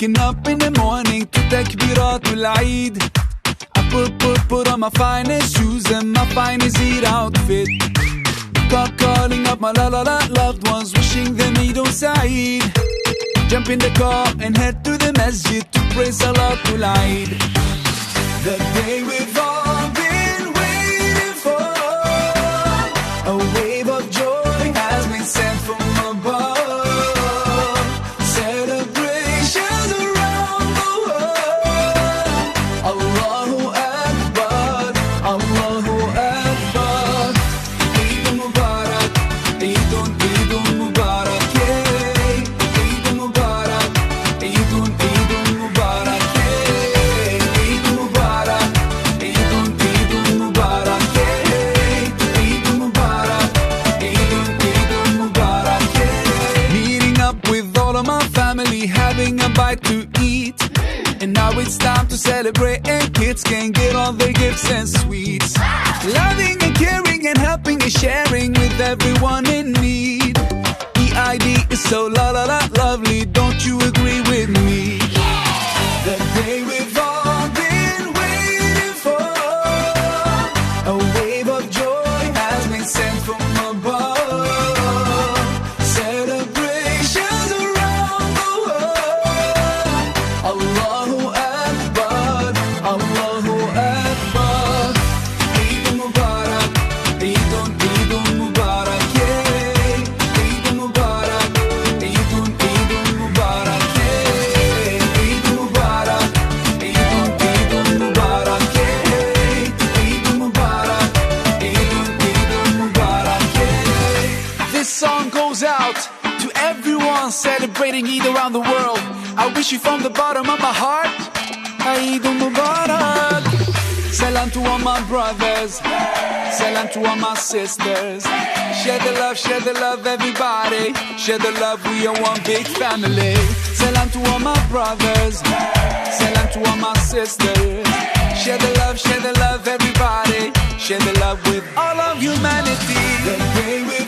Waking up in the morning to takbiratul Eid. I put on my finest shoes and my finest Eid outfit. Calling up my loved ones, wishing them Eid Saeed. Jump in the car and head to the masjid to pray Salatul Eid. The day we've all been waiting for. A wave of joy has been sent from above. Celebrations around the world. Allahu Akbar, Allahu Akbar. Eid Mubarak, Eid Mubarak, yeah. Eid Mubarak, Eid Mubarak, yeah. Eid Mubarak, Eid Mubarak, yeah. Eid Mubarak, Eid Mubarak, yeah. Meeting up with all of my family, having a bite to eat. And now it's time to celebrate, and kids can get all their gifts and sweets. Loving and caring and helping and sharing with everyone in need. Eid is so lovely, don't you agree with me? The day we've all been waiting for. A wave of joy has been sent from above. Celebrations around the world. Allahu Akbar, Allahu Akbar. Eid Mubarak, Eid Mubarak, yeah. Eid Mubarak, Eid Mubarak, yeah. Eid Mubarak, Eid Mubarak, yeah. Eid Mubarak, Eid Mubarak, yeah. This song goes out to everyone celebrating Eid around the world. I wish you from the bottom of my heart, Eid Mubarak. Salam to all my brothers, salam to all my sisters. Share the love, everybody. Share the love, we are one big family. Salam to all my brothers, salam to all my sisters. Share the love, everybody. Share the love with all of humanity. The day we